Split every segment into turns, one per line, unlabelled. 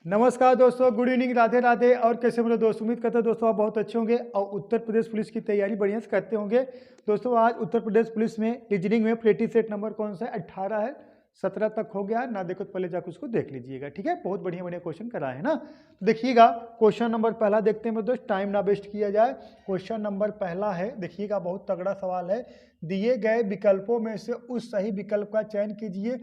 नमस्कार दोस्तों, good evening, Radhe Radhe. और कैसे मेरे दोस्त, उम्मीद करते हैं दोस्तों आप बहुत अच्छे होंगे और उत्तर प्रदेश पुलिस की तैयारी बढ़िया से करते होंगे। दोस्तों आज उत्तर प्रदेश पुलिस में रीजनिंग में प्रेटी सेट नंबर कौन सा है? 18 है। 17 तक हो गया है ना, देखो तो पहले जाकर उसको देख लीजिएगा, ठीक है। बहुत बढ़िया बढ़िया क्वेश्चन कराए है ना। तो देखिएगा क्वेश्चन नंबर पहला देखते हैं मेरे दोस्त, टाइम ना वेस्ट किया जाए। क्वेश्चन नंबर पहला है, देखिएगा बहुत तगड़ा सवाल है। दिए गए विकल्पों में से उस सही विकल्प का चयन कीजिए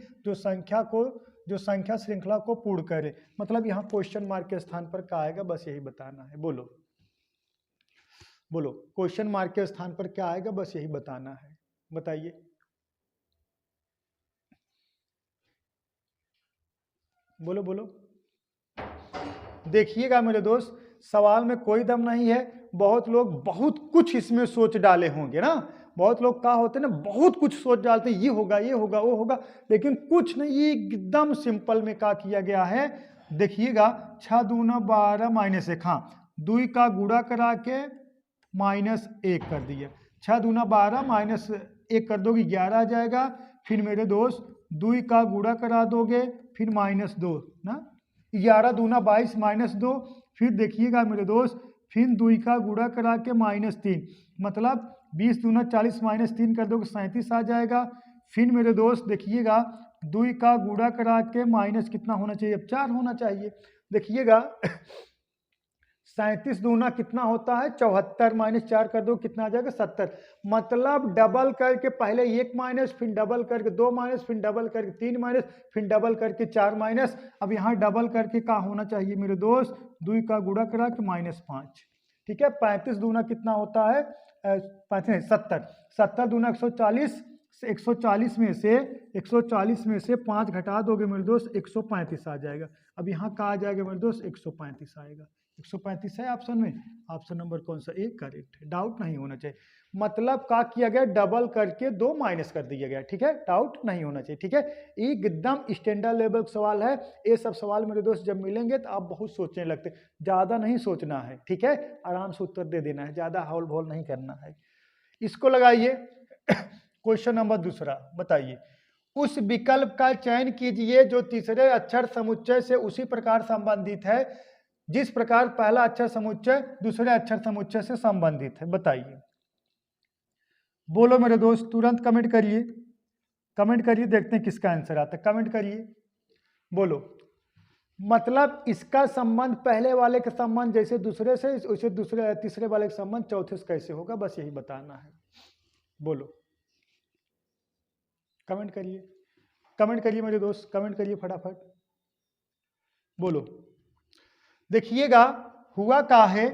जो संख्या श्रृंखला को पूर्ण करे। मतलब यहाँ क्वेश्चन मार्क के स्थान पर क्या आएगा, बस यही बताना है। बोलो बोलो, क्वेश्चन मार्क के स्थान पर क्या आएगा, बस यही बताना है। बताइए। बोलो बोलो। देखिएगा मेरे दोस्त, सवाल में कोई दम नहीं है। बहुत लोग बहुत कुछ इसमें सोच डाले होंगे ना। बहुत लोग क्या होते हैं ना, बहुत कुछ सोच डालते हैं, ये होगा वो होगा, लेकिन कुछ नहीं, ये एकदम सिंपल में क्या किया गया है। देखिएगा 6 दूना 12 -1, हाँ 2 का गुणा करा के -1 कर दिया। 6 दूना 12 -1 कर दोगे 11 आ जाएगा। फिर मेरे दोस्त 2 का गुणा करा दोगे, फिर -2 ना, 11 दूना 22 -2। फिर देखिएगा मेरे दोस्त, फिर 2 का गुणा करा के -3, मतलब 20 दूना 40 -3 कर दोगे 37 आ जाएगा। फिर मेरे दोस्त देखिएगा 2 का गुणा करा के माइनस कितना होना चाहिए, अब 4 होना चाहिए। देखिएगा 37 दूना कितना होता है, 74 -4 कर दो कितना आ जाएगा, 70। मतलब डबल करके पहले 1 माइनस, फिर डबल करके 2 माइनस, फिर डबल करके 3 माइनस, फिर डबल करके 4 माइनस। अब यहाँ डबल करके क्या होना चाहिए मेरे दोस्त, 2 का गुणा करा के -5, ठीक है। 35 दूना कितना होता है, 70। 70 दूना 140, 140 में से 5 घटा दोगे मेरे दोस्त 135 आ जाएगा। अब यहाँ कहा आ जाएगा मेरे दोस्त 135 आएगा। 135 है ऑप्शन में, ऑप्शन नंबर कौन सा, एक करेक्ट है। डाउट नहीं होना चाहिए। मतलब क्या किया गया, डबल करके 2 माइनस कर दिया गया, ठीक है। डाउट नहीं होना चाहिए, ठीक है। एकदम स्टैंडर्ड लेवल सवाल है। ये सब सवाल मेरे दोस्त जब मिलेंगे तो आप बहुत सोचने लगते, ज्यादा नहीं सोचना है, ठीक है। आराम से उत्तर दे देना है, ज्यादा हौल भौल नहीं करना है। इसको लगाइए। क्वेश्चन नंबर दूसरा, बताइए उस विकल्प का चयन कीजिए जो तीसरे अक्षर समुच्चय से उसी प्रकार संबंधित है जिस प्रकार पहला अक्षर समुच्चय दूसरे अक्षर समुच्चय से संबंधित है। बताइए। बोलो मेरे दोस्त, तुरंत कमेंट करिए, कमेंट करिए, देखते हैं किसका आंसर आता है। कमेंट करिए, बोलो। मतलब इसका संबंध पहले वाले के संबंध जैसे दूसरे से, उसे दूसरे तीसरे वाले के संबंध चौथे से कैसे होगा, बस यही बताना है। बोलो, कमेंट करिए, कमेंट करिए मेरे दोस्त, कमेंट करिए फटाफट। बोलो। देखिएगा हुआ क्या है,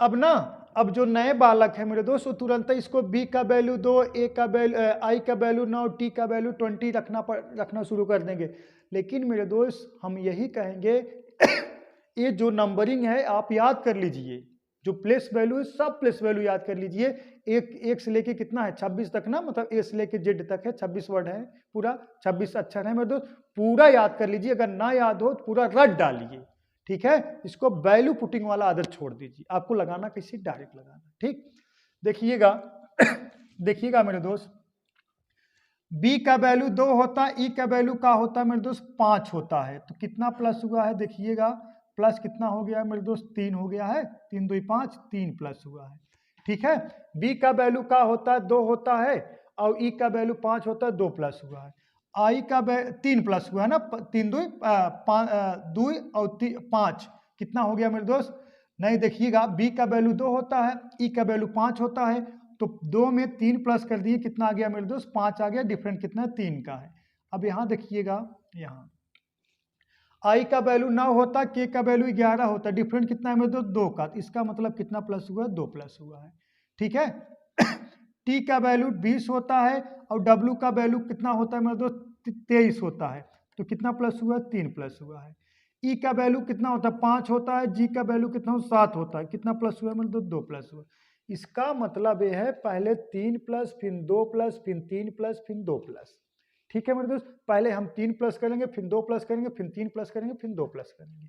अब जो नए बालक है मेरे दोस्त, वो तुरंत इसको बी का वैल्यू 2, ए का वैल्यू, आई का वैल्यू 9, टी का वैल्यू 20 रखना शुरू कर देंगे। लेकिन मेरे दोस्त हम यही कहेंगे ये जो नंबरिंग है आप याद कर लीजिए, जो प्लेस वैल्यू है सब प्लेस वैल्यू याद कर लीजिए। एक से लेके कितना है 26 तक ना, मतलब ए से लेके जेड तक है, 26 वर्ड है, पूरा 26 अक्षर है मेरे दोस्त, पूरा याद कर लीजिए। अगर ना याद हो तो पूरा रट डालिए, ठीक है। इसको वैल्यू पुटिंग वाला आदत छोड़ दीजिए। आपको लगाना कैसे, डायरेक्ट लगाना, ठीक। देखिएगा देखिएगा मेरे दोस्त, b का वैल्यू 2 होता है, e का वैल्यू क्या होता है मेरे दोस्त 5 होता है। तो कितना प्लस हुआ है, देखिएगा प्लस कितना हो गया है मेरे दोस्त, 3 हो गया है, 3 2 5, 3 प्लस हुआ है, ठीक है। b का वैल्यू क्या होता है, 2 होता है, और e का वैल्यू 5 होता है, 2 प्लस हुआ है। आई का 3 प्लस हुआ है ना, 3 2 2 और 5 कितना हो गया मेरे दोस्त, नहीं देखिएगा b का वैल्यू 2 होता है, e का वैल्यू 5 होता है, तो 2 में 3 प्लस कर दिए, कितना आ गया मेरे दोस्त 5 आ गया, डिफरेंट कितना 3 का है। अब यहाँ देखिएगा, यहाँ आई का वैल्यू 9 होता, के का वैल्यू 11 होता, डिफरेंट कितना है मेरे दोस्त 2 का, इसका मतलब कितना प्लस हुआ है, 2 प्लस हुआ है, ठीक है। टी का वैल्यू 20 होता है, और डब्ल्यू का वैल्यू कितना होता है मेरे दोस्त 23 होता है, तो कितना प्लस हुआ है, 3 प्लस हुआ है। ई का वैल्यू कितना होता है 5 होता है, जी का वैल्यू कितना 7 होता है, कितना प्लस हुआ है मेरे दोस्त 2 प्लस हुआ। इसका मतलब यह है पहले 3 प्लस, फिर 2 प्लस, फिर 3 प्लस, फिर 2 प्लस, ठीक है मेरे दोस्त। पहले हम 3 प्लस करेंगे, फिर 2 प्लस करेंगे, फिर 3 प्लस करेंगे, फिर 2 प्लस करेंगे।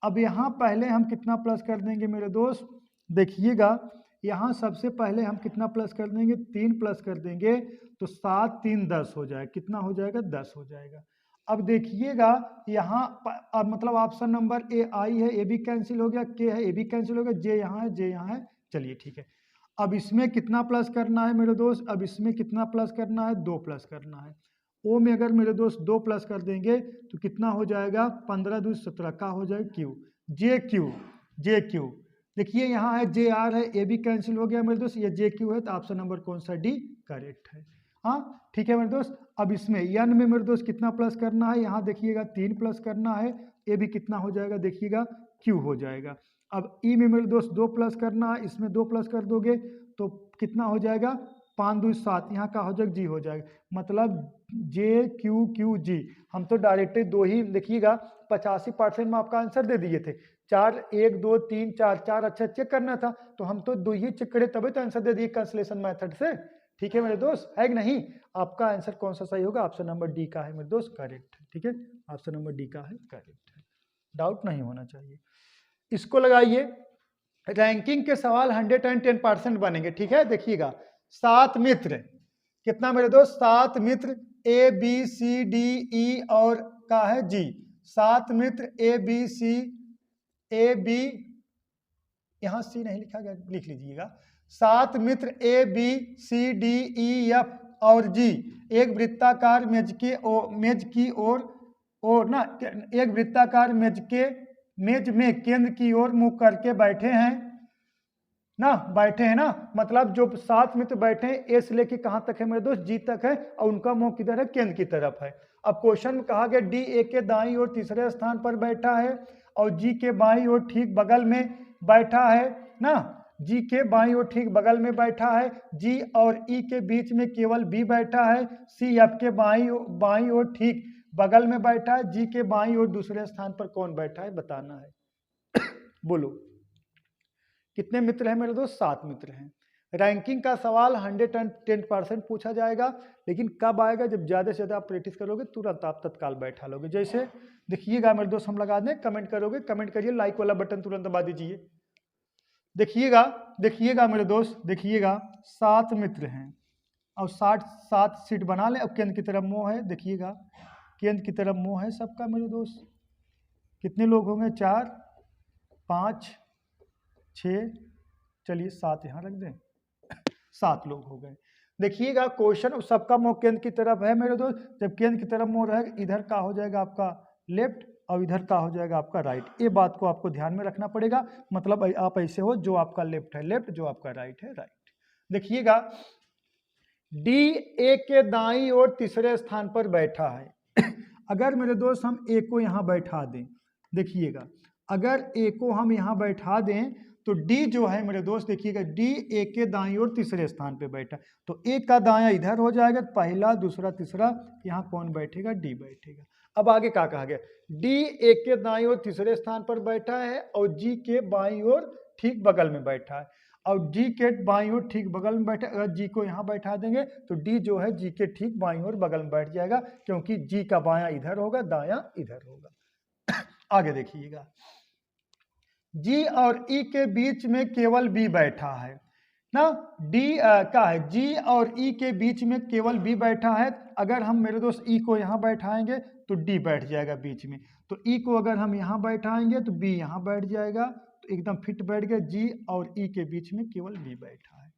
अब यहाँ पहले हम कितना प्लस कर देंगे मेरे दोस्त, देखिएगा यहाँ सबसे पहले हम कितना प्लस कर देंगे, 3 प्लस कर देंगे, तो 7 3 10 हो जाएगा, कितना हो जाएगा 10 हो जाएगा। अब देखिएगा यहाँ अब मतलब ऑप्शन नंबर ए आई है, ए भी कैंसिल हो गया, के है, ए भी कैंसिल हो गया, जे यहाँ है, जे यहाँ है। चलिए ठीक है, अब इसमें कितना प्लस करना है मेरे दोस्त, अब इसमें कितना प्लस करना है, 2 प्लस करना है। ओ में अगर मेरे दोस्त 2 प्लस कर देंगे तो कितना हो जाएगा, 15 दूनी 17 का हो जाएगा क्यू, जे क्यू, जे क्यू। देखिए यहाँ है जे आर है, ए भी कैंसिल हो गया मेरे दोस्त, ये जे क्यू है, तो ऑप्शन नंबर कौन सा, डी करेक्ट है। हाँ ठीक है मेरे दोस्त। अब इसमें एन में मेरे दोस्त कितना प्लस करना है, यहाँ देखिएगा 3 प्लस करना है, ए भी कितना हो जाएगा, देखिएगा क्यू हो जाएगा। अब ई में मेरे दोस्त 2 प्लस करना है, इसमें 2 प्लस कर दोगे तो कितना हो जाएगा, 5 दूनी 7, यहाँ का हो जाएगा जी हो जाएगा, मतलब जे क्यू क्यू जी। हम तो डायरेक्ट 2 ही देखिएगा 85% में आपका आंसर दे दिए थे, 4 1 2 3 4 4 अच्छा चेक करना था, तो हम तो 2 ही चेक करे तभी तो आंसर दे दिए कैंसलेशन मेथड से। ठीक है मेरे दोस्त, है कि नहीं। आपका आंसर कौन सा सही होगा, ऑप्शन नंबर डी का है मेरे दोस्त करेक्ट है। ठीक है, ऑप्शन नंबर डी का है करेक्ट है, डाउट नहीं होना चाहिए। इसको लगाइए, रैंकिंग के सवाल 110% बनेंगे। ठीक है, देखिएगा 7 मित्र, कितना मेरे दोस्त, 7 मित्र ए बी सी डी ई और का है जी, 7 मित्र A B C, A B यहां सी नहीं लिखा गया, लिख लीजिएगा, 7 मित्र A B C D E F और जी एक वृत्ताकार मेज की ओर ना, एक वृत्ताकार मेज में केंद्र की ओर मुंह करके बैठे हैं ना, मतलब जो 7 मित्र बैठे हैं, ए से लेके कहां तक है मेरे दोस्त, जी तक है, और उनका मुंह किधर है, केंद्र की तरफ है। अब क्वेश्चन में कहा गया डी ए के दाईं ओर तीसरे स्थान पर बैठा है और जी के बाईं ओर ठीक बगल में बैठा है ना, जी के बाईं ओर ठीक बगल में बैठा है, जी और ई के बीच में केवल बी बैठा है, सी एफ के बाईं ओर ठीक बगल में बैठा है, जी के बाईं ओर दूसरे स्थान पर कौन बैठा है बताना है। बोलो कितने मित्र हैं मेरे दोस्त, 7 मित्र हैं। रैंकिंग का सवाल 110% पूछा जाएगा, लेकिन कब आएगा, जब ज़्यादा से ज़्यादा आप प्रैक्टिस करोगे, तुरंत आप तत्काल बैठा लोगे। जैसे देखिएगा मेरे दोस्त, हम लगा दें, कमेंट करोगे, कमेंट करिए, लाइक वाला बटन तुरंत दबा दीजिए। देखिएगा मेरे दोस्त, देखिएगा 7 मित्र हैं और 7 सीट बना लें। अब केंद्र की तरफ मुँह है, देखिएगा केंद्र की तरफ मुँह है सबका मेरे दोस्त। कितने लोग होंगे, 4 5 6, चलिए 7 यहाँ रख दें, 7 लोग हो गए। देखिएगा क्वेश्चन सबका मुंह केंद्र की तरफ है मेरे दोस्त, जब केंद्र की तरफ मुंह रहेगा, इधर का हो जाएगा आपका लेफ्ट और इधर का हो जाएगा आपका राइट। ये बात को आपको ध्यान में रखना पड़ेगा, मतलब आप ऐसे हो, जो आपका लेफ्ट है लेफ्ट, जो आपका राइट है राइट। देखिएगा डी ए के दाईं ओर तीसरे स्थान पर बैठा है। अगर मेरे दोस्त हम ए को यहाँ बैठा दें, देखिएगा अगर ए को हम यहाँ बैठा दें तो डी जो है मेरे दोस्त, देखिएगा डी ए के दाईं ओर तीसरे स्थान पे बैठा, तो ए का दायां इधर हो जाएगा, पहला दूसरा तीसरा, यहाँ कौन बैठेगा, डी बैठेगा। अब आगे क्या कहा गया, डी ए के दाईं ओर तीसरे स्थान पर बैठा है और जी के बाईं ओर ठीक बगल में बैठा है, और जी के बाईं ओर ठीक बगल में बैठा। अगर जी को यहाँ बैठा देंगे तो डी जो है जी के ठीक बाईं ओर बगल में बैठ जाएगा, क्योंकि जी का बायां इधर होगा, दायां इधर होगा। आगे देखिएगा, जी और ई के बीच में केवल बी बैठा है ना, डी का है, जी और ई के बीच में केवल बी बैठा है। अगर हम मेरे दोस्त ई को यहाँ बैठाएंगे तो डी बैठ जाएगा बीच में, तो ई को अगर हम यहाँ बैठाएंगे तो बी यहाँ बैठ जाएगा, तो एकदम फिट बैठ गया। जी और ई के बीच में केवल बी बैठा है।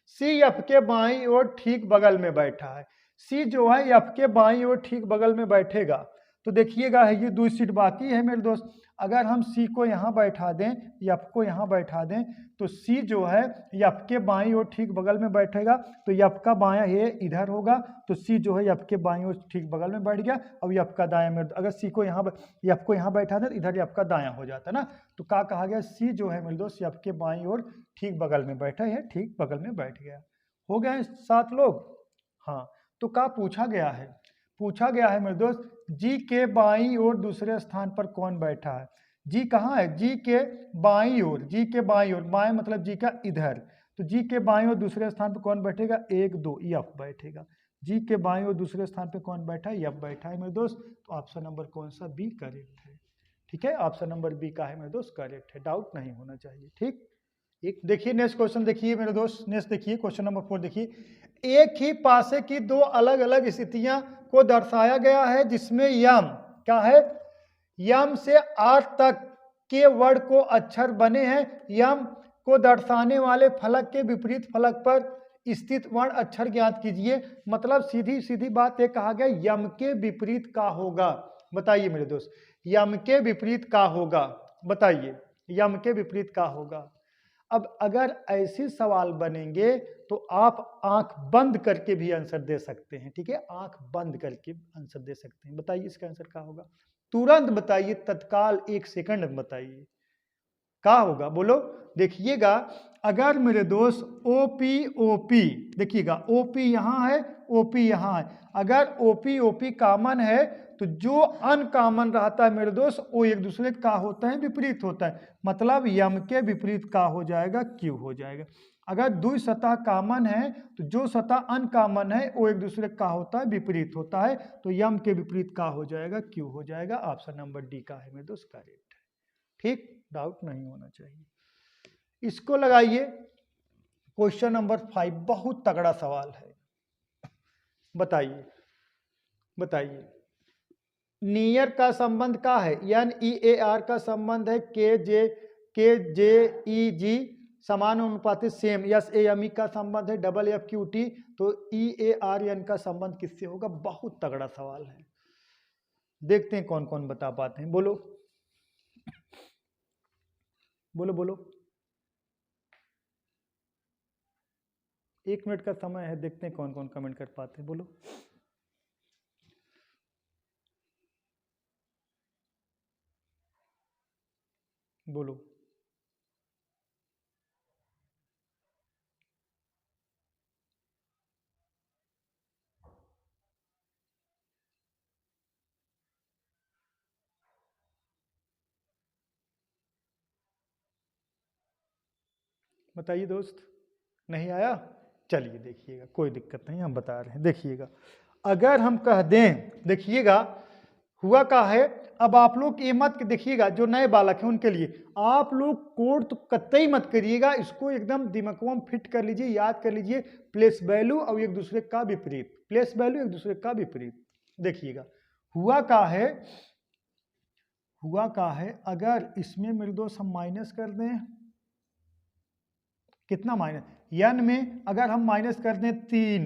सी एफ के बाईं ओर ठीक बगल में बैठा है, सी जो है एफ के बाईं ओर ठीक बगल में बैठेगा, तो देखिएगा है ये 2 सीट बाकी है मेरे दोस्त। अगर हम सी को यहाँ बैठा दें, एफ को यहाँ बैठा दें, तो सी जो है एफ के बाईं ओर ठीक बगल में बैठेगा, तो एफ का बायां ये इधर होगा, तो सी जो है एफ के बाईं ओर ठीक बगल में बैठ गया। अब एफ का दायां में, अगर सी को यहाँ एफ को यहाँ बैठा दें तो इधर एफ का दायां हो जाता है ना, तो क्या कहा गया, सी जो है मेरे दोस्त एफ के बाईं ओर ठीक बगल में बैठा है, ठीक बगल में बैठ गया। हो गए 7 लोग। हाँ, तो क्या पूछा गया है, पूछा गया है मेरे दोस्त, जी के बाईं ओर दूसरे स्थान पर कौन बैठा है। जी कहाँ है, जी के बाईं ओर, जी के बाईं ओर, बाएं मतलब जी का इधर, तो जी के बाईं ओर दूसरे स्थान पर कौन बैठेगा, 1 2 एफ बैठेगा। जी के बाईं ओर दूसरे स्थान पर कौन बैठा है, एफ बैठा है मेरे दोस्त। तो ऑप्शन नंबर कौन सा, बी करेक्ट है। ठीक है, ऑप्शन नंबर बी का है मेरे दोस्त करेक्ट है, डाउट नहीं होना चाहिए। ठीक, एक देखिए नेक्स्ट क्वेश्चन, देखिए मेरे दोस्त नेक्स्ट देखिए क्वेश्चन नंबर 4 देखिए, एक ही पासे की 2 अलग अलग स्थितियां को दर्शाया गया है जिसमें यम क्या है, यम से आर तक के वर्ण को अक्षर बने हैं। यम को दर्शाने वाले फलक के विपरीत फलक पर स्थित वर्ण अक्षर ज्ञात कीजिए। मतलब सीधी सीधी बात ये कहा गया यम के विपरीत का होगा। बताइए मेरे दोस्त, यम के विपरीत का होगा, बताइए यम के विपरीत का होगा। अब अगर ऐसे सवाल बनेंगे तो आप आंख बंद करके भी आंसर दे सकते हैं, ठीक है, आंख बंद करके आंसर दे सकते हैं। बताइए इसका आंसर क्या होगा, तुरंत बताइए, तत्काल 1 सेकंड में बताइए क्या होगा, बोलो। देखिएगा अगर मेरे दोस्त OP देखिएगा OP यहाँ है, OP यहाँ है, अगर OP कॉमन है तो जो अनकॉमन रहता है मेरे दोस्त वो एक दूसरे का होता है, विपरीत होता है। मतलब यम के विपरीत का हो जाएगा Q हो जाएगा। अगर दुई सतह कॉमन है तो जो सतह अनकॉमन है वो एक दूसरे का होता है, विपरीत होता है, तो यम के विपरीत का हो जाएगा Q हो जाएगा। ऑप्शन नंबर डी का है मेरे दोस्त करेक्ट, ठीक, डाउट नहीं होना चाहिए। इसको लगाइए क्वेश्चन नंबर 5, बहुत तगड़ा सवाल है। बताइए बताइए, नियर का संबंध क्या है, NEAR का संबंध है KJEG समानुपातिक सेम, SAME का संबंध है FFQT, तो EARN का संबंध किससे होगा। बहुत तगड़ा सवाल है, देखते हैं कौन कौन बता पाते हैं। बोलो बोलो बोलो, 1 मिनट का समय है, देखते हैं कौन कौन कमेंट कर पाते हैं। बोलो बोलो, बताइए दोस्त, नहीं आया, चलिए देखिएगा कोई दिक्कत नहीं, हम बता रहे हैं। देखिएगा अगर हम कह दें, देखिएगा हुआ क्या है, अब आप लोग ये मत देखिएगा, जो नए बालक हैं उनके लिए आप लोग कोड तो कतई मत करिएगा, इसको एकदम दिमागों में फिट कर लीजिए, याद कर लीजिए, प्लेस वैल्यू और एक दूसरे का विपरीत, प्लेस वैल्यू एक दूसरे का विपरीत। देखिएगा हुआ क्या है, अगर इसमें मेरे दोस्त हम माइनस कर दें, कितना माइनस, यन में अगर हम माइनस कर दें 3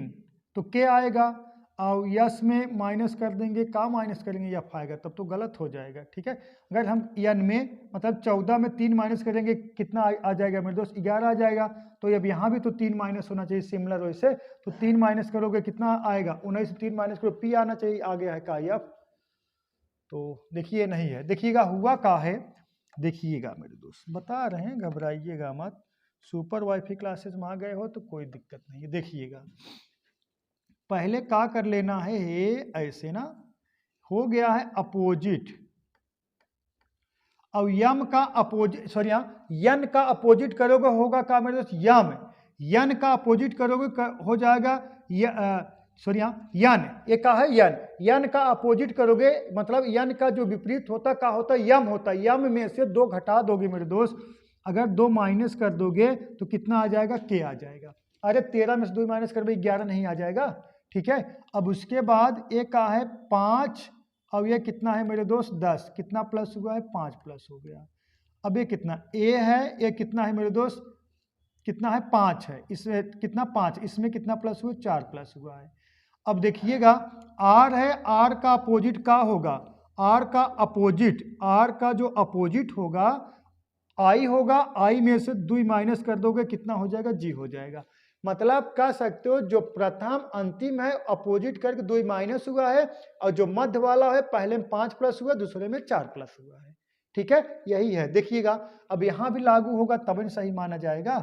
तो क्या आएगा, और यस में माइनस कर देंगे, का माइनस करेंगे एफ आएगा, तब तो गलत हो जाएगा, ठीक है। अगर हम यन में मतलब 14 में 3 माइनस करेंगे, कितना आ जाएगा मेरे दोस्त, 11 आ जाएगा। तो अब यहाँ भी तो 3 माइनस होना चाहिए सिमिलर वैसे, तो 3 माइनस करोगे कितना आएगा, 19 से 3 माइनस करो, पी आना चाहिए, आ गया है का एफ। तो देखिए नहीं है, देखिएगा हुआ का है, देखिएगा मेरे दोस्त बता रहे हैं, घबराइएगा मत, सुपर वाईफाई क्लासेस में आ गए हो तो कोई दिक्कत नहीं है। देखिएगा पहले क्या कर लेना है, ऐसे ना हो गया है अपोजिट, अब यम का अपोजिट, सॉरी यन का अपोजिट करोगे होगा क्या मेरे दोस्त, यम, यन का अपोजिट करोगे हो जाएगा सॉरी यन, ये क्या है यन, यन का अपोजिट करोगे मतलब यन का जो विपरीत होता क्या होता है, यम होता है, यम में से 2 घटा दोगे मेरे दोस्त, अगर 2 माइनस कर दोगे तो कितना आ जाएगा, के आ जाएगा। अरे 13 में से 2 माइनस कर 11 नहीं आ जाएगा, ठीक है। अब उसके बाद एक का है 5 और ये कितना है मेरे दोस्त 10, कितना प्लस हुआ है, 5 प्लस हो गया। अब ये कितना ए है, ये कितना है मेरे दोस्त, कितना है 5 है, इसमें कितना 5, इसमें कितना प्लस हुआ, 4 प्लस हुआ है। अब देखिएगा आर है, आर का अपोजिट का होगा, आर का अपोजिट, आर का जो अपोजिट होगा आई होगा, आई में से 2 माइनस कर दोगे कितना हो जाएगा, जी हो जाएगा। मतलब कह सकते हो जो प्रथम अंतिम है अपोजिट करके 2 माइनस हुआ है, और जो मध्य वाला है पहले में 5 प्लस हुआ, दूसरे में 4 प्लस हुआ है, ठीक है, यही है। देखिएगा अब यहां भी लागू होगा तब सही माना जाएगा,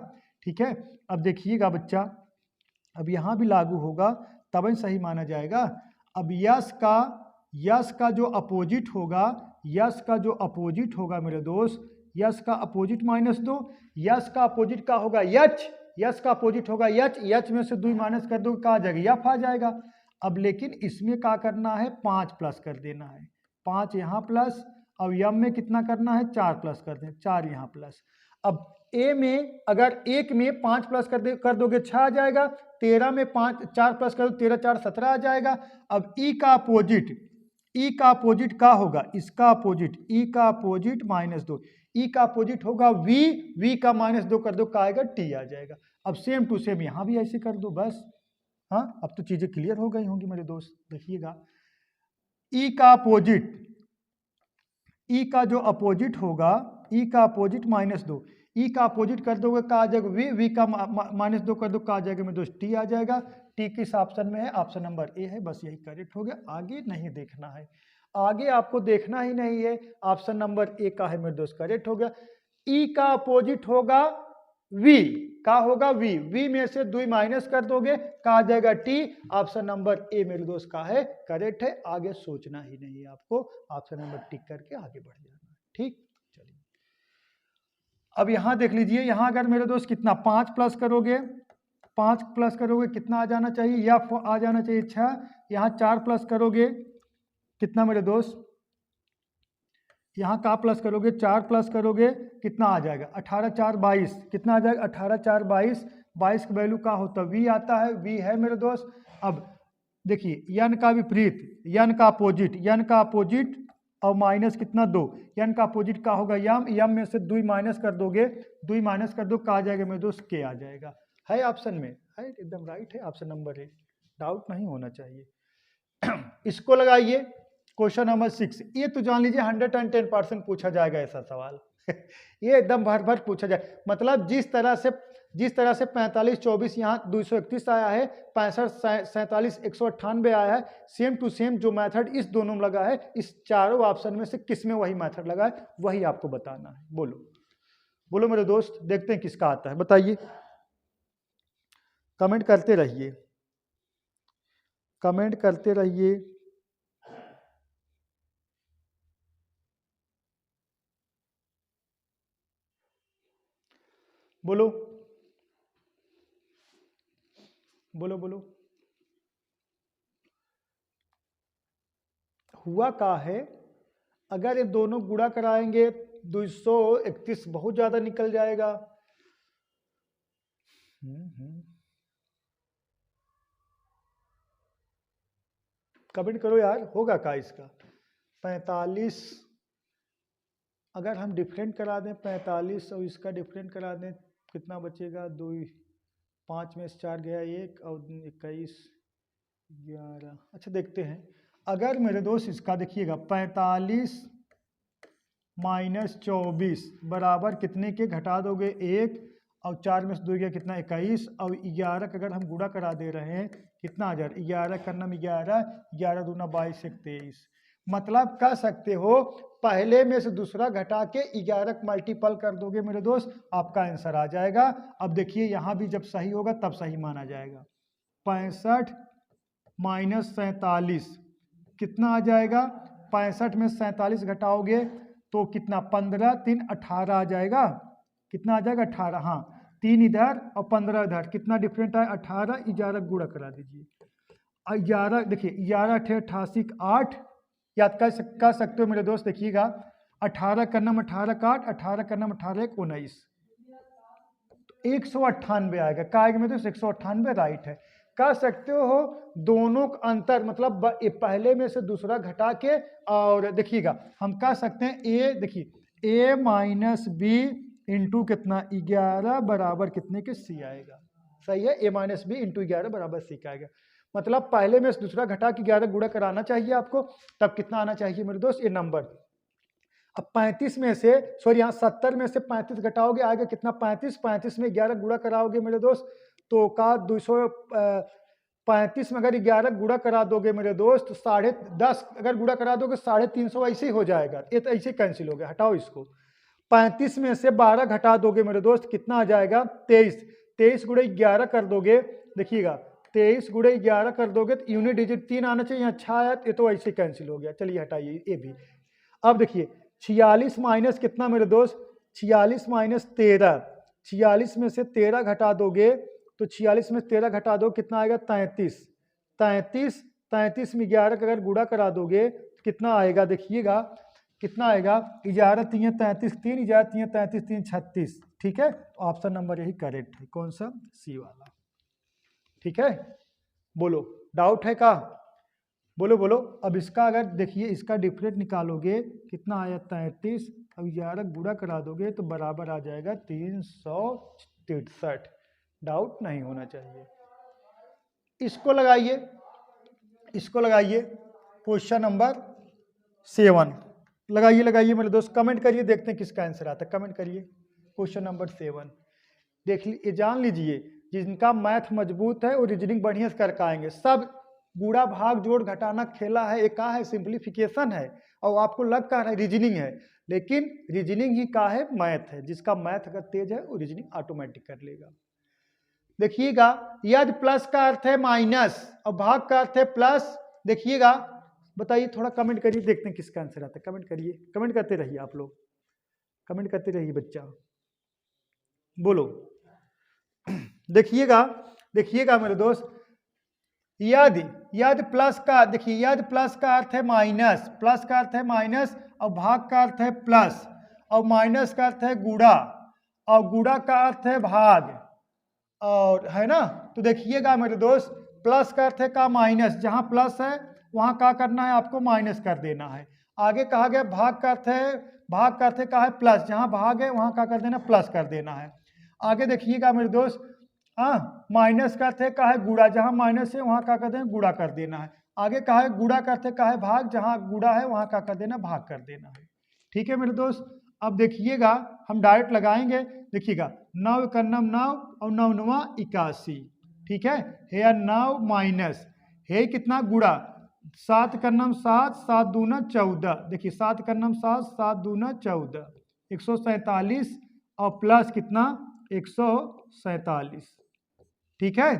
ठीक है। अब देखिएगा बच्चा, अब यहां भी लागू होगा तब सही माना जाएगा। अब यस का जो अपोजिट होगा, यस का जो अपोजिट होगा मेरे दोस्त, यस का अपोजिट -2, यस का अपोजिट का होगा यच, यस का अपोजिट होगा यच, यच में से 2 माइनस कर दो कहा जाएगा, यफ आ जाएगा। अब लेकिन इसमें क्या करना है, 5 प्लस कर देना है, 5 यहाँ प्लस, अब यम में कितना करना है, 4 प्लस कर दें, 4 यहाँ प्लस। अब ए में अगर 1 में 5 प्लस कर दोगे 6 आ जाएगा, 13 में 4 प्लस कर दो 13 4 17 आ जाएगा। अब ई का अपोजिट का होगा, इसका अपोजिट, ई का अपोजिट -2, ई का अपोजिट होगा वी का -2 कर दो का आएगा टी आ जाएगा। अब सेम टू सेम यहाँ भी ऐसे कर दो बस। हाँ, अब तो चीजें क्लियर हो गई होंगी मेरे दोस्त। देखिएगा ई का अपोजिट, ई का जो अपोजिट होगा, ई का अपोजिट -2, ई का अपोजिट कर दोगे का आ जाएगा वी का -2 कर दो का आ जाएगा मेरे दोस्त टी आ जाएगा। टी किस ऑप्शन में है? ऑप्शन नंबर ए है। बस यही करेक्ट हो गया, आगे नहीं देखना है, आगे आपको देखना ही नहीं है। ऑप्शन नंबर ए का है मेरे दोस्त, करेक्ट हो गया। ई का अपोजिट होगा वी, का होगा वी में से 2 माइनस कर दोगे का आ जाएगा टी। ऑप्शन नंबर ए मेरे दोस्त का है, करेक्ट है, आगे सोचना ही नहीं है आपको, ऑप्शन नंबर टिक करके आगे बढ़ जाना है। ठीक, चलिए अब यहां देख लीजिए, यहां अगर मेरे दोस्त कितना 5 प्लस करोगे, 5 प्लस करोगे कितना आ जाना चाहिए, या आ जाना चाहिए 6। यहाँ 4 प्लस करोगे कितना मेरे दोस्त, यहाँ का प्लस करोगे 4 प्लस करोगे कितना आ जाएगा 18 4 22, कितना आ जाएगा 18 4 22, 22 का वैल्यू का होता है वी आता है, वी है मेरे दोस्त। अब देखिए यन का विपरीत, यन का अपोजिट और माइनस कितना 2, यन का अपोजिट का होगा यम में से 2 माइनस कर दोगे, 2 माइनस कर दो का आ जाएगा मेरे दोस्त के आ जाएगा। है ऑप्शन में, है एकदम राइट है, ऑप्शन नंबर है, डाउट नहीं होना चाहिए। इसको लगाइए क्वेश्चन नंबर 6, ये तो जान लीजिए 110% पूछा जाएगा ऐसा सवाल। ये एकदम भर पूछा जाए, मतलब जिस तरह से 45 24 यहाँ 231 आया है, 65 47 198 आया है, सेम टू सेम जो मेथड इस दोनों में लगा है, इस चारों ऑप्शन में से किस में वही मेथड लगा है, वही आपको बताना है। बोलो मेरे दोस्त, देखते हैं किसका आता है, बताइए, कमेंट करते रहिए, कमेंट करते रहिए। बोलो बोलो बोलो। हुआ का है, अगर ये दोनों गुणा कराएंगे 231 बहुत ज्यादा निकल जाएगा। कमेंट करो यार, होगा का इसका 45, अगर हम डिफरेंट करा दें 45 और इसका डिफरेंट करा दें कितना बचेगा, 2 5 में से 4 गया 1 और 21 11। अच्छा देखते हैं, अगर मेरे दोस्त इसका देखिएगा 45 - 24 बराबर कितने के घटा दोगे 1 और 4 में से 2 गया कितना 21 और 11 का अगर हम गुणा करा दे रहे हैं कितना आ जाए 11 का नाम 11 11 दूना 22 1 23, मतलब कह सकते हो पहले में से दूसरा घटा के 11 मल्टीपल कर दोगे मेरे दोस्त, आपका आंसर आ जाएगा। अब देखिए यहाँ भी जब सही होगा तब सही माना जाएगा। 65 - 47 कितना आ जाएगा, 65 में 47 घटाओगे तो कितना 15 3 18 आ जाएगा, कितना आ जाएगा 18, हाँ 3 इधर और 15 इधर, कितना डिफरेंट है 18, 11 गुणा करा दीजिए 11, देखिए 11 8 88 8, याद कर सकते हो मेरे दोस्त। देखिएगा 18 का नाम 18 का 8, 18 का नाम 18 1 19, 198 आएगा, क्या आएगा मेरे दोस्त 198, राइट है। कह सकते हो दोनों का अंतर, मतलब पहले में से दूसरा घटा के, और देखिएगा हम कह सकते हैं ए, देखिए a - b इंटू कितना 11 बराबर कितने के c आएगा, सही है, a - b इंटू 11 बराबर c का आएगा, मतलब पहले में से दूसरा घटा के 11 गुणा कराना चाहिए आपको, तब कितना आना चाहिए मेरे दोस्त ये नंबर। अब 35 में से सॉरी यहाँ 70 में से 35 घटाओगे आएगा कितना 35, 35 में 11 गुणा कराओगे मेरे दोस्त तो का 235 में अगर 11 गुणा करा दोगे मेरे दोस्त 10.5 अगर गुणा करा दोगे 350 ऐसे ही हो जाएगा, ये तो ऐसे कैंसिल हो गया, हटाओ इसको। 35 में से 12 घटा दोगे मेरे दोस्त कितना आ जाएगा 23, 23 गुणे 11 कर दोगे, देखिएगा 23 गुणे 11 कर दोगे तो यूनिट डिजिट 3 आना चाहिए, यहाँ 6 आया, ये तो ऐसे कैंसिल हो गया, चलिए हटाइए ये भी। अब देखिए 46 माइनस कितना मेरे दोस्त 46 माइनस 13, 46 में से 13 घटा दोगे तो 46 में 13 घटा दो कितना आएगा 33, 33 में 11 का अगर गुणा करा दोगे तो कितना आएगा, देखिएगा कितना आएगा 11 3 33 3, 11 3 33 3 36। ठीक है, तो ऑप्शन नंबर यही करेक्ट है, कौन सा, सी वाला। ठीक है, बोलो डाउट है का, बोलो बोलो। अब इसका अगर देखिए इसका डिफरेंट निकालोगे कितना आया 33, अब 11 गुणा करा दोगे तो बराबर आ जाएगा 363। डाउट नहीं होना चाहिए। इसको लगाइए, इसको लगाइए, क्वेश्चन नंबर 7 लगाइए, लगाइए मेरे दोस्त, कमेंट करिए, देखते हैं किसका आंसर आता है, कमेंट करिए। क्वेश्चन नंबर 7 देख लीजिए, जान लीजिए जिनका मैथ मजबूत है वो रीजनिंग बढ़िया से करके आएंगे। सब गुणा भाग जोड़ घटाना खेला है, एक का है सिंप्लीफिकेशन है, और आपको लग का है रीजनिंग है, लेकिन रीजनिंग ही का है मैथ है। जिसका मैथ अगर तेज है वो रीजनिंग ऑटोमेटिक कर लेगा। देखिएगा, यदि प्लस का अर्थ है माइनस और भाग का अर्थ है प्लस, देखिएगा बताइए, थोड़ा कमेंट करिए, देखते हैं किसका आंसर आता है, कमेंट करिए, कमेंट करते रहिए आप लोग, कमेंट करते रहिए बच्चा, बोलो। देखिएगा, देखिएगा मेरे दोस्त, यदि प्लस का, देखिए यदि प्लस का अर्थ है माइनस, प्लस का अर्थ है माइनस, और भाग का अर्थ है प्लस, और माइनस का अर्थ है गुणा, और गुणा का अर्थ है भाग, और है ना, तो देखिएगा मेरे दोस्त, प्लस का अर्थ है का माइनस, जहां प्लस है वहां क्या करना है आपको, माइनस कर देना है। आगे कहा गया भाग का अर्थ है, भाग का अर्थ है का है प्लस, जहां भाग है वहां क्या कर देना, प्लस कर देना है। आगे देखिएगा मेरे दोस्त, हाँ माइनस का अर्थ है का है गुणा, जहां माइनस है वहां क्या कर देना, गुणा कर देना है। आगे कहा है गुणा का अर्थ है का है भाग, जहां गुणा है वहां क्या कर देना, भाग कर देना है। ठीक है मेरे दोस्त, अब देखिएगा हम डायरेक्ट लगाएंगे, देखिएगा 9 का 9 और 9 9 81। ठीक है, या 9 माइनस है कितना गुणा, 7 का 7, 7 दूना 14, देखिए 7 का 7, 7 दूना 14, 147, और प्लस कितना 147। ठीक है,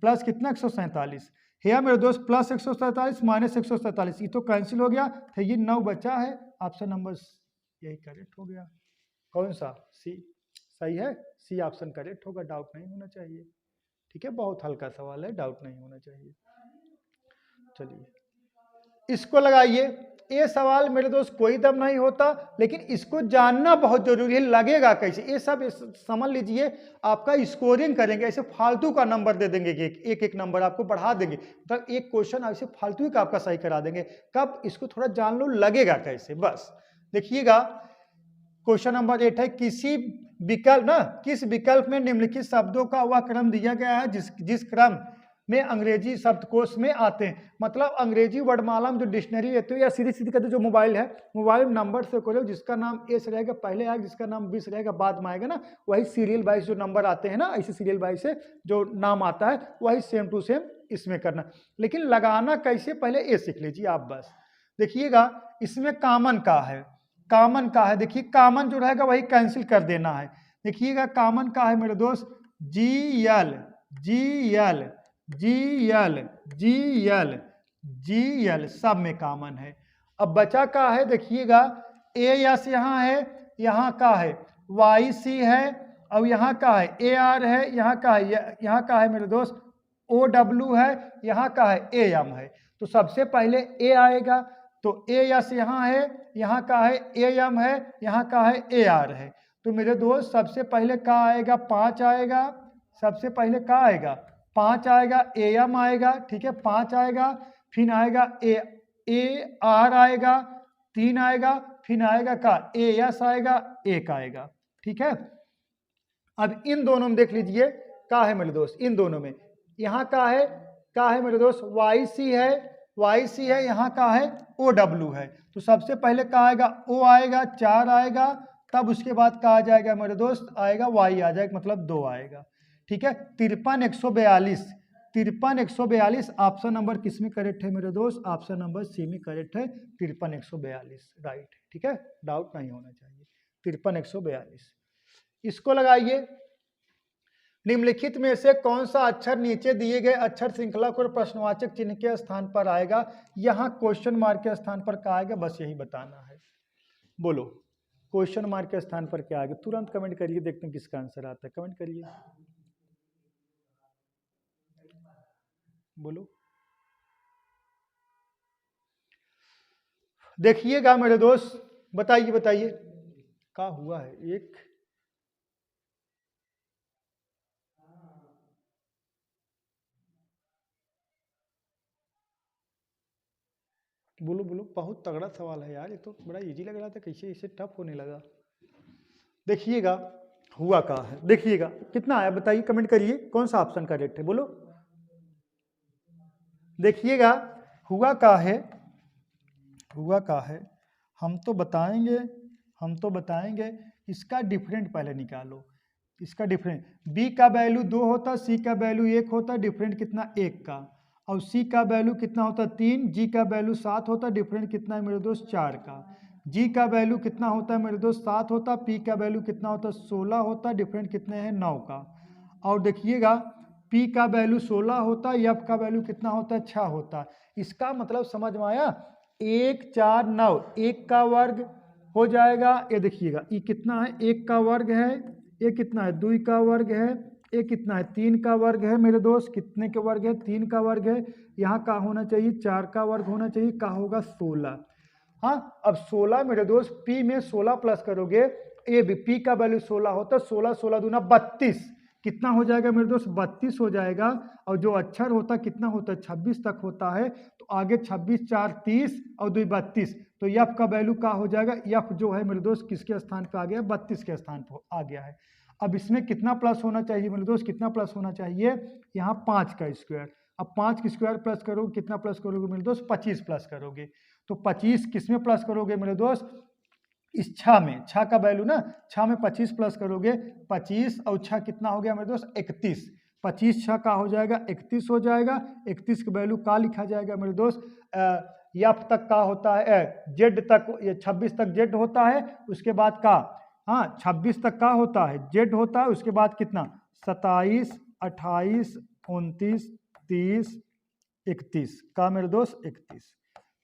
प्लस कितना 147 है मेरे दोस्त, प्लस 147 माइनस 147, ये तो कैंसिल हो गया, तो ये 9 बचा है, ऑप्शन नंबर यही करेक्ट हो गया। कौन सा, सी, सही है, सी ऑप्शन करेक्ट होगा, डाउट नहीं होना चाहिए। ठीक है, बहुत हल्का सवाल है, डाउट नहीं होना चाहिए। चलिए इसको लगाइए, ये सवाल मेरे दोस्त कोई दम नहीं होता, लेकिन इसको जानना बहुत जरूरी है, लगेगा कैसे, ये सब समझ लीजिए, आपका स्कोरिंग करेंगे, ऐसे फालतू का नंबर दे देंगे, एक एक नंबर आपको बढ़ा देंगे, मतलब एक क्वेश्चन ऐसे फालतू का आपका सही करा देंगे। कब, इसको थोड़ा जान लो लगेगा कैसे, बस देखिएगा। क्वेश्चन नंबर 8 है, किसी विकल्प ना, किस विकल्प में निम्नलिखित शब्दों का वह क्रम दिया गया है जिस क्रम में अंग्रेजी शब्दकोश में आते हैं। मतलब अंग्रेजी वर्डमाला में जो डिक्शनरी रहती है, या सीधी सीधी कहते जो मोबाइल है, मोबाइल नंबर से करो, जिसका नाम एस रहेगा पहले आएगा, जिसका नाम 20 रहेगा बाद में आएगा ना, वही सीरियल वाइज जो नंबर आते हैं ना, ऐसे सीरियल वाइज से जो नाम आता है वही सेम टू सेम इसमें करना। लेकिन लगाना कैसे, पहले ये सीख लीजिए आप बस। देखिएगा इसमें कॉमन का है, कॉमन का है, देखिए कॉमन जो रहेगा वही कैंसिल कर देना है। देखिएगा कॉमन का है मेरे दोस्त, G L G L G L G L G L, सब में कॉमन है। अब बचा का है, देखिएगा ए एस यहाँ है, यहाँ का है वाई सी है, और यहाँ का है ए आर है, यहाँ का है, यहाँ का है मेरे दोस्त ओ डब्ल्यू है, यहाँ का है ए एम है। तो सबसे पहले ए आएगा, तो ए एस यहाँ है, यहाँ का है ए एम है, यहाँ का है ए आर है। तो मेरे दोस्त सबसे पहले का आएगा 5 आएगा, सबसे पहले का आएगा 5 आएगा, ए एम आएगा, ठीक है 5 आएगा, फिर आएगा ए आर आएगा, 3 आएगा, फिर आएगा का ए एस आएगा, 1 आएगा। ठीक है, अब इन दोनों में देख लीजिए का है मेरे दोस्त, इन दोनों में यहाँ का है मेरे दोस्त वाई सी है, वाई सी है, यहाँ का है ओ डब्ल्यू है। तो सबसे पहले का आएगा ओ आएगा, 4 आएगा, तब उसके बाद का आ जाएगा मेरे दोस्त, आएगा वाई आ जाएगा, मतलब 2 आएगा। ठीक है, 53 142, 53 142 ऑप्शन नंबर किस में करेक्ट है मेरे दोस्त, ऑप्शन नंबर सी में करेक्ट है, 53 142 राइट। ठीक है, डाउट नहीं होना चाहिए, 53 142। इसको लगाइए, निम्नलिखित में से कौन सा अक्षर नीचे दिए गए अक्षर श्रृंखला को प्रश्नवाचक चिन्ह के स्थान पर आएगा, यहाँ क्वेश्चन मार्क के स्थान पर क्या आएगा, बस यही बताना है। बोलो क्वेश्चन मार्क के स्थान पर क्या आएगा, तुरंत कमेंट करिए, देखते हैं किसका आंसर आता है, कमेंट करिए, बोलो। देखिएगा मेरे दोस्त, बताइए बताइए क्या हुआ है। एक बोलो बोलो, बहुत तगड़ा सवाल है यार, ये तो बड़ा इजी लग रहा था, कैसे इसे टफ होने लगा। देखिएगा हुआ क्या है, देखिएगा कितना आया बताइए, कमेंट करिए कौन सा ऑप्शन करेक्ट है, बोलो। देखिएगा हुआ क्या है, हुआ क्या है, हम तो बताएंगे, हम तो बताएंगे। इसका डिफरेंट पहले निकालो, इसका डिफरेंट। बी का वैल्यू 2 होता, सी का वैल्यू 1 होता, डिफरेंट कितना 1 का। और सी का वैल्यू कितना होता 3, जी का वैल्यू 7 होता, डिफरेंट कितना है मेरे दोस्त 4 का। जी का वैल्यू कितना होता है मेरे दोस्त 7 होता, पी का वैल्यू कितना होता 16 होता, डिफरेंट कितने हैं 9 का। और देखिएगा पी का वैल्यू 16 होता, एफ का वैल्यू कितना होता है 6 होता। इसका मतलब समझ में आया, 1 4 9, 1 का वर्ग हो जाएगा, ये देखिएगा ये कितना है 1 का वर्ग है, ये कितना है 2 का वर्ग है, ये कितना है 3 का वर्ग है मेरे दोस्त, कितने के वर्ग है 3 का वर्ग है। यहाँ का होना चाहिए 4 का वर्ग होना चाहिए, का होगा 16। हाँ अब 16 मेरे दोस्त, पी में 16 प्लस करोगे, ए भी पी का वैल्यू 16 होता, 16 16 दूना 32, कितना हो जाएगा मेरे दोस्त 32 हो जाएगा। और जो अक्षर होता कितना होता है 26 तक होता है, तो आगे 26 4 30 और 2 32, तो यफ का वैल्यू क्या हो जाएगा, यफ जो है मेरे दोस्त किसके स्थान पर आ गया 32 के स्थान पर आ गया है। अब इसमें कितना प्लस होना चाहिए मेरे दोस्त, कितना प्लस होना चाहिए, यहाँ 5 का स्क्वायर। अब 5 का स्क्वायर प्लस करोगे, कितना प्लस करोगे मेरे दोस्त 25 प्लस करोगे। तो 25 किस में प्लस करोगे मेरे दोस्त, इस 6 में, 6 का वैल्यू ना, 6 में 25 प्लस करोगे, 25 और 6 कितना हो गया मेरे दोस्त 31, 25 6 का हो जाएगा 31 हो जाएगा। 31 का वैल्यू का लिखा जाएगा मेरे दोस्त, यफ तक का होता है, जेड तक, ये 26 तक जेड होता है, उसके बाद का, हाँ 26 तक का होता है जेड होता है, उसके बाद कितना 27 28 29 30 31 का मेरे दोस्त 31,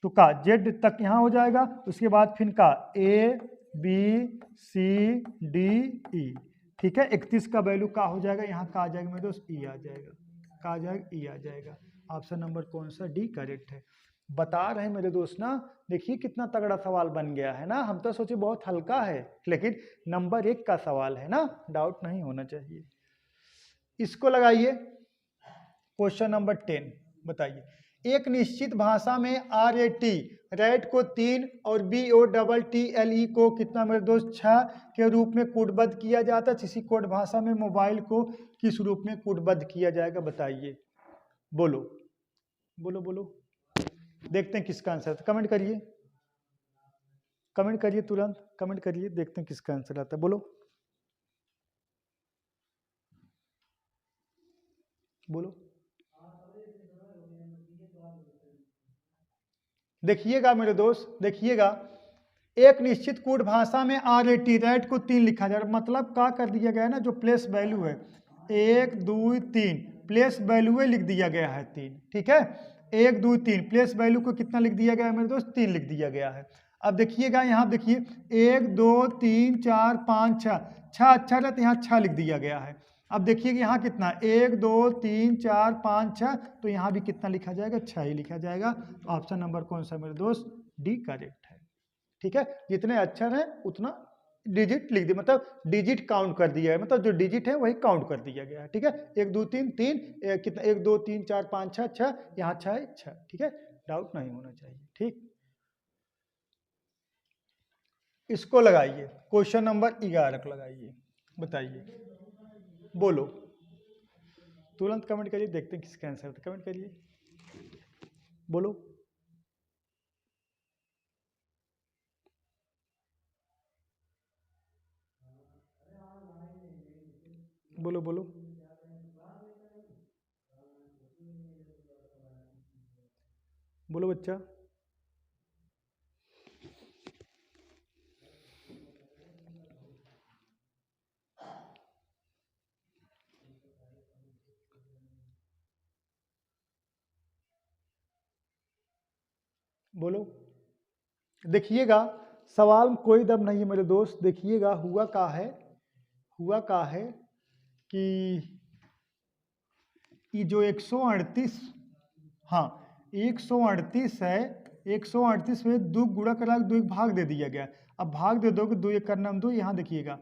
तो का जेड तक यहाँ हो जाएगा, उसके बाद फिर का ए बी सी डी ई, ठीक है 31 का वैल्यू का हो जाएगा, यहाँ का आ जाएगा मेरे दोस्त ई आ जाएगा, का आ जाएगा ई आ जाएगा। ऑप्शन नंबर कौन सा डी करेक्ट है। बता रहे हैं मेरे दोस्त ना, देखिए कितना तगड़ा सवाल बन गया है ना, हम तो सोचे बहुत हल्का है, लेकिन नंबर 1 का सवाल है ना, डाउट नहीं होना चाहिए। इसको लगाइए क्वेश्चन नंबर 10, बताइए एक निश्चित भाषा में RAT रैट को 3 और BOTTLE को कितना मेरे दोस्त 6 के रूप में कोडबद्ध किया जाता है, इसी कोड भाषा में मोबाइल को किस रूप में कोडबद्ध किया जाएगा, बताइए, बोलो बोलो बोलो। देखते हैं किसका आंसर आता है, कमेंट करिए, कमेंट करिए तुरंत, कमेंट करिए, देखते हैं किसका आंसर आता है, बोलो बोलो। देखिएगा मेरे दोस्त, देखिएगा एक निश्चित कोड भाषा में RAT रैट को 3 लिखा जा रहा है, मतलब क्या कर दिया गया है ना, जो प्लेस वैल्यू है 1 2 3 प्लेस वैल्यू लिख दिया गया है 3, ठीक है 1 2 3 प्लेस वैल्यू को कितना लिख दिया गया है मेरे दोस्त 3 लिख दिया गया है। अब देखिएगा यहाँ देखिए 1 2 3 4 5 6, 6 अक्षर है तो यहाँ 6 लिख दिया गया है। अब देखिए कि यहाँ कितना 1 2 3 4 5 6, तो यहाँ भी कितना लिखा जाएगा 6 ही लिखा जाएगा। तो ऑप्शन नंबर कौन सा मेरे दोस्त डी करेक्ट है, ठीक है जितने अक्षर हैं उतना डिजिट लिख दिया, मतलब डिजिट काउंट कर दिया है, मतलब जो डिजिट है वही काउंट कर दिया गया है, ठीक है 1 2 3 3 कितना 1 2 3 4 5 6 6, यहाँ 6 6, ठीक है डाउट नहीं होना चाहिए, ठीक। इसको लगाइए क्वेश्चन नंबर 11 लगाइए, बताइए, बोलो तुरंत कमेंट करिए, देखते हैं किसका आंसर है, कमेंट करिए, बोलो बोलो बोलो बोलो बच्चा। बोलो देखिएगा सवाल में कोई दम नहीं है मेरे दोस्त, देखिएगा हुआ क्या है, हुआ क्या है कि ये जो 138, हाँ 138 है, 138 में 2 गुणा करा 2 भाग दे दिया गया। अब भाग दे दोगे 2 एक करना 2, यहाँ देखिएगा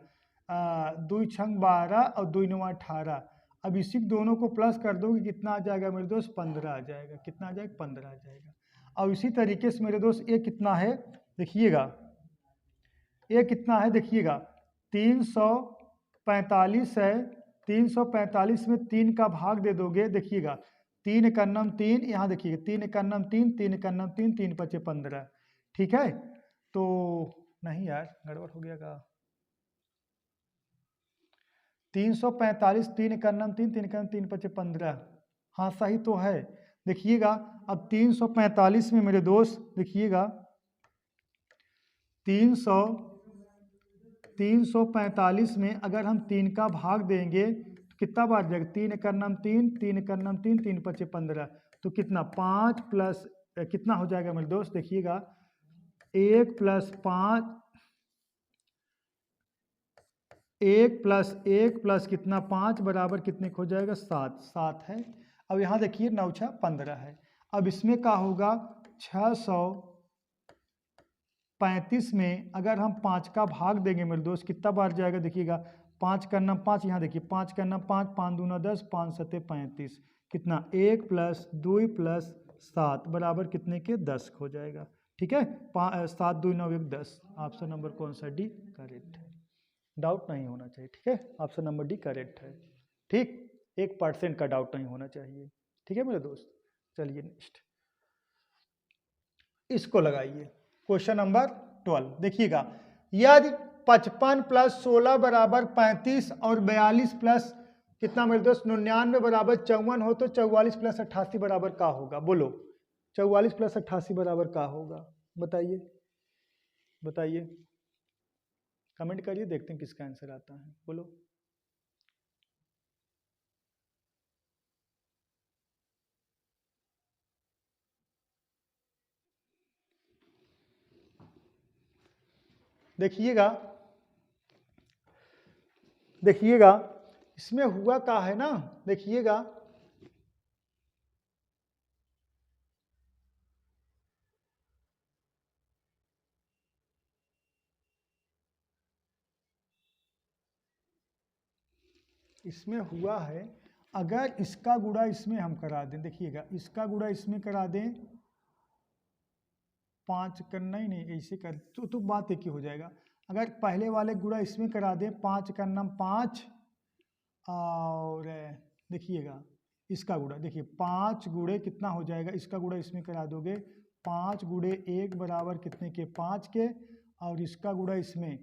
2 छंग 12 और 2 9 18। अब इसी दोनों को प्लस कर दोगे कितना आ जाएगा मेरे दोस्त, 15 आ जाएगा। कितना आ जाएगा, 15 आ जाएगा। और इसी तरीके से मेरे दोस्त ये कितना है देखिएगा, ये कितना है देखिएगा 345 है। 345 में 3 का भाग दे दोगे, देखिएगा 3 एकन्नम 3, यहाँ देखिएगा 3 एकन्नम 3, 3 एकन्नम 3, 3 पचे 15। ठीक है, तो नहीं यार गड़बड़ हो गया का। 345 3 एकन्नम 3, 3 एकन्नम 3 पचे 15। हाँ सही तो है। देखिएगा अब 345 में मेरे दोस्त देखिएगा 345 में अगर हम 3 का भाग देंगे तो कितना बार जाएगा, 3 एकन्नम 3, 3 एकन्नम 3, 3 पचे 15। तो कितना 5 प्लस कितना हो जाएगा मेरे दोस्त देखिएगा 1 प्लस 5, 1 प्लस 1 प्लस कितना 5 बराबर कितने हो जाएगा 7। 7 है। अब यहाँ देखिए 9 6 15 है। अब इसमें क्या होगा 635 में अगर हम 5 का भाग देंगे मेरे दोस्त कितना बार जाएगा देखिएगा 5 का नाम 5, यहाँ देखिए 5 का नाम 5, 5 दूना 10, 5 सते 35। कितना 1 प्लस 2 प्लस 7 बराबर कितने के 10 हो जाएगा। ठीक है, 7 2 9 1 10। ऑप्शन नंबर कौन सा, डी करेक्ट है। डाउट नहीं होना चाहिए। ठीक है, ऑप्शन नंबर डी करेक्ट है। ठीक, 1% का डाउट नहीं होना चाहिए। ठीक है मेरे दोस्त, चलिए नेक्स्ट इसको लगाइए। क्वेश्चन नंबर 12 देखिएगा, यदि 55 प्लस 16 बराबर 35 और 42 प्लस कितना मेरे दोस्त 99 बराबर 54 हो तो 44 प्लस 88 बराबर क्या होगा। बोलो 44 प्लस 88 बराबर क्या होगा, बताइए बताइए, कमेंट करिए, देखते हैं किसका आंसर आता है। बोलो देखिएगा, देखिएगा इसमें हुआ क्या है ना, देखिएगा इसमें हुआ है अगर इसका गुणा इसमें हम करा दें, देखिएगा इसका गुणा इसमें करा दें 5 करना ही नहीं ऐसे कर तो बात एक ही हो जाएगा। अगर पहले वाले गुणा इसमें करा दें 5 करना 5 और देखिएगा इसका गुणा, देखिए 5 गुणे कितना हो जाएगा, इसका गुणा इसमें करा दोगे 5 गुणे 1 बराबर कितने के 5 के, और इसका गुणा इसमें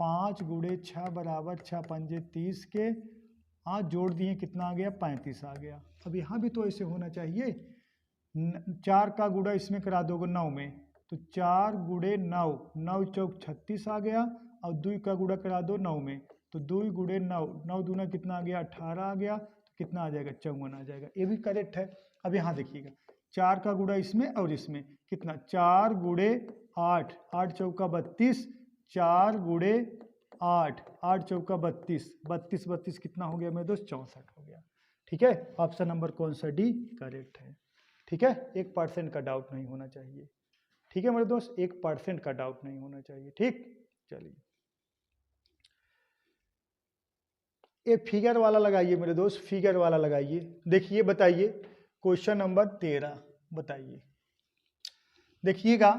5 गुणे 6 बराबर 6 पंजे 30 के। हाँ जोड़ दिए कितना आ गया 35 आ गया। अब यहाँ भी तो ऐसे होना चाहिए, 4 का गुणा इसमें करा दोगे 9 में तो 4 गुणे 9, 9 चौक 36 आ गया, और 2 का गुणा करा दो 9 में तो 2 गुणे 9, 9 दूना कितना आ गया 18 आ गया, तो कितना आ जाएगा 54 आ जाएगा। ये भी करेक्ट है। अब यहाँ देखिएगा 4 का गुणा इसमें और इसमें कितना 4 गुणे 8, 8 चौका 32, 4 गुणे 8, 8 चौका 32, 32 32 कितना हो गया मेरे दोस्त 64 हो गया। ठीक है, ऑप्शन नंबर कौन सा, डी करेक्ट है। ठीक है, 1% का डाउट नहीं होना चाहिए। ठीक है मेरे दोस्त, 1% का डाउट नहीं होना चाहिए। ठीक, चलिए ये फिगर वाला लगाइए मेरे दोस्त, फिगर वाला लगाइए। देखिए बताइए क्वेश्चन नंबर 13 बताइए। देखिएगा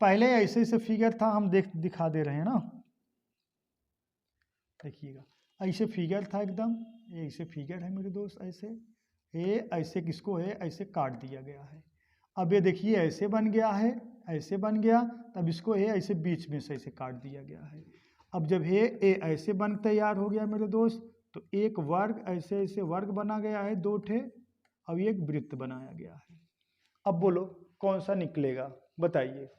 पहले ऐसे ऐसे फिगर था, हम दिखा दे रहे हैं ना। देखिएगा ऐसे फिगर था एकदम, ऐसे फिगर है मेरे दोस्त, ऐसे ये ऐसे किसको है ऐसे काट दिया गया है। अब ये देखिए ऐसे बन गया है, ऐसे बन गया, तब इसको ये ऐसे बीच में से ऐसे काट दिया गया है। अब जब ये ऐसे बन तैयार हो गया मेरे दोस्त, तो एक वर्ग ऐसे ऐसे वर्ग बना गया है 2 ठे, अब एक वृत्त बनाया गया है। अब बोलो कौन सा निकलेगा, बताइए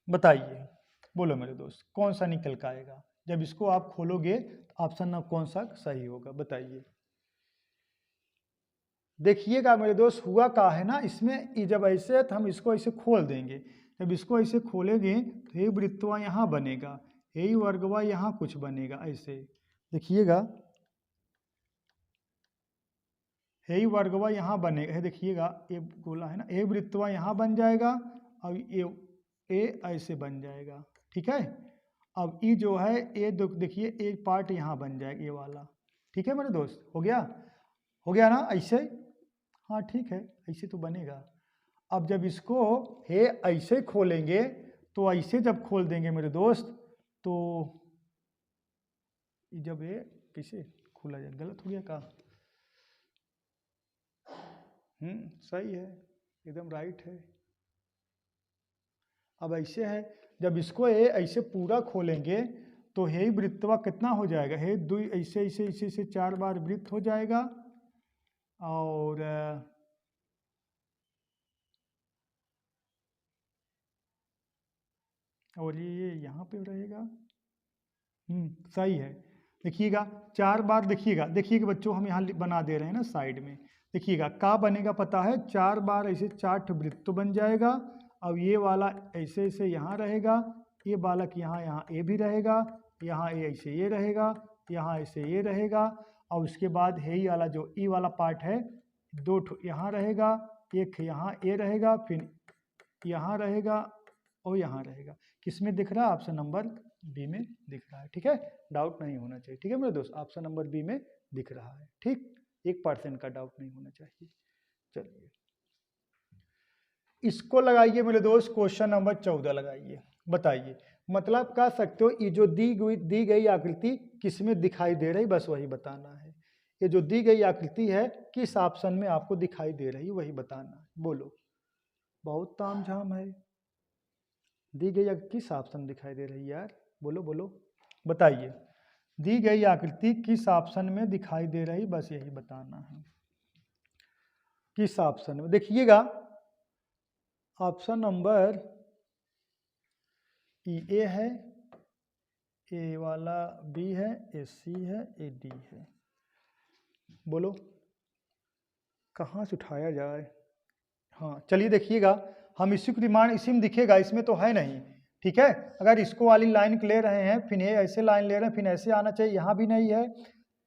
बताइए, बोलो मेरे दोस्त कौन सा निकल कर आएगा। जब इसको आप खोलोगे तो ऑप्शन ना कौन सा सही होगा, बताइए। देखिएगा मेरे दोस्त हुआ क्या है ना, इसमें जब ऐसे है तो हम इसको ऐसे खोल देंगे, जब इसको ऐसे खोलेंगे तो ये वृत्तवा यहाँ बनेगा, यही वर्गवा यहाँ कुछ बनेगा ऐसे। देखिएगा यही वर्गवा यहाँ बनेगा, ये देखिएगा ये गोला है ना, ये वृत्तवा यहाँ बन जाएगा और ये ऐसे बन जाएगा, ठीक है। अब ये जो है ये देखिए एक पार्ट यहाँ बन जाएगा ये वाला, ठीक है मेरे दोस्त, हो गया ना ऐसे, हाँ ठीक है ऐसे तो बनेगा। अब जब इसको हे ऐसे खोलेंगे तो ऐसे जब खोल देंगे मेरे दोस्त तो जब ये कैसे खोला जाए, गलत हो गया का, सही है एकदम राइट है। अब ऐसे है जब इसको ये ऐसे पूरा खोलेंगे तो हे वृत्तवा कितना हो जाएगा, हे दो ऐसे ऐसे ऐसे ऐसे 4 बार वृत्त हो जाएगा और ये यहाँ पे रहेगा, सही है। देखिएगा 4 बार, देखिएगा बच्चों हम यहाँ बना दे रहे हैं ना साइड में, देखिएगा का बनेगा पता है, 4 बार ऐसे 4 वृत्त बन जाएगा। अब ये वाला ऐसे ऐसे यहाँ रहेगा, ये बालक यहाँ ये भी रहेगा, यहाँ ये ऐसे ये रहेगा, यहाँ ऐसे ये रहेगा और उसके बाद है ये वाला जो ई वाला पार्ट है 2 यहाँ रहेगा, एक यहाँ ये रहेगा, फिर यहाँ रहेगा और यहाँ रहेगा। किस में दिख रहा है, ऑप्शन नंबर बी में दिख रहा है, ठीक है, डाउट नहीं होना चाहिए, ठीक है मेरे दोस्त, ऑप्शन नंबर बी में दिख रहा है, ठीक, 1% का डाउट नहीं होना चाहिए। चलिए इसको लगाइए मेरे दोस्त, क्वेश्चन नंबर 14 लगाइए, बताइए मतलब कह सकते हो ये जो दी गई आकृति किस में दिखाई दे रही, बस वही बताना है। ये जो दी गई आकृति है किस ऑप्शन में आपको दिखाई दे रही वही बताना है, बोलो, बहुत तामझाम है। दी गई किस ऑप्शन दिखाई दे रही यार, बोलो बोलो बताइए, दी गई आकृति किस ऑप्शन में दिखाई दे रही, बस यही बताना है किस ऑप्शन में। देखिएगा ऑप्शन नंबर ए है, ए वाला बी है, ए सी है, ए डी है, बोलो कहाँ से उठाया जाए। हाँ चलिए देखिएगा हम इसी को डिमांड इसी में दिखेगा, इसमें तो है नहीं, ठीक है। अगर इसको वाली लाइन ले रहे हैं फिर ये ऐसे लाइन ले रहे हैं फिर ऐसे आना चाहिए, यहाँ भी नहीं है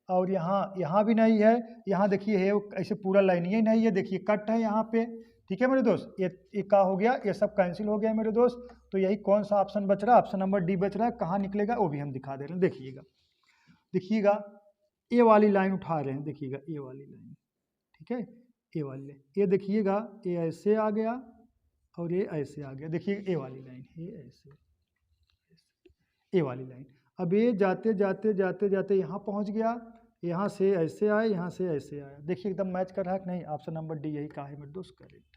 और यहाँ भी नहीं है, यहाँ देखिए है ऐसे पूरा लाइन ही नहीं है, देखिए कट है यहाँ पे, ठीक है मेरे दोस्त। ये क्या हो गया, ये सब कैंसिल हो गया मेरे दोस्त। तो यही कौन सा ऑप्शन बच रहा है, ऑप्शन नंबर डी बच रहा है। कहाँ निकलेगा वो भी हम दिखा दे रहे हैं, देखिएगा ए वाली लाइन उठा रहे हैं, देखिएगा ए वाली लाइन, ठीक है, ए वाली, ये देखिएगा ये ऐसे आ गया और ये ऐसे आ गया, देखिए ए वाली लाइन, ये ऐसे ए वाली लाइन। अब ये जाते जाते जाते जाते यहाँ पहुँच गया, यहाँ से ऐसे आए, यहाँ से ऐसे आया, देखिए एकदम मैच कर रहा है कि नहीं। ऑप्शन नंबर डी यही कहा है मेरे दोस्त, करेक्ट,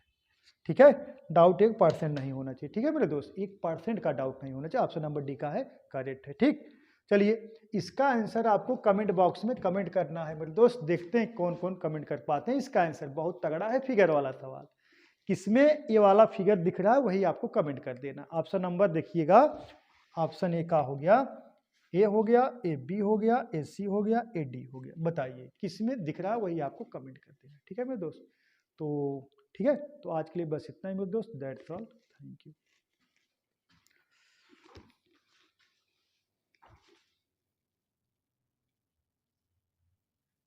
ठीक है। डाउट 1% नहीं होना चाहिए, ठीक है मेरे दोस्त, 1% का डाउट नहीं होना चाहिए, ऑप्शन नंबर डी का है, करेक्ट है, ठीक। चलिए इसका आंसर आपको कमेंट बॉक्स में कमेंट करना है मेरे दोस्त, देखते हैं कौन कौन कमेंट कर पाते हैं। इसका आंसर बहुत तगड़ा है, फिगर वाला सवाल, किसमें ये वाला फिगर दिख रहा है वही आपको कमेंट कर देना। ऑप्शन नंबर देखिएगा, ऑप्शन ए का हो गया, ए हो गया, ए बी हो गया, ए सी हो गया, ए डी हो गया, बताइए किसमें दिख रहा है वही आपको कमेंट कर देना, ठीक है मेरे दोस्त। तो ठीक है, तो आज के लिए बस इतना ही मेरे दोस्त, दैट्स ऑल, थैंक यू।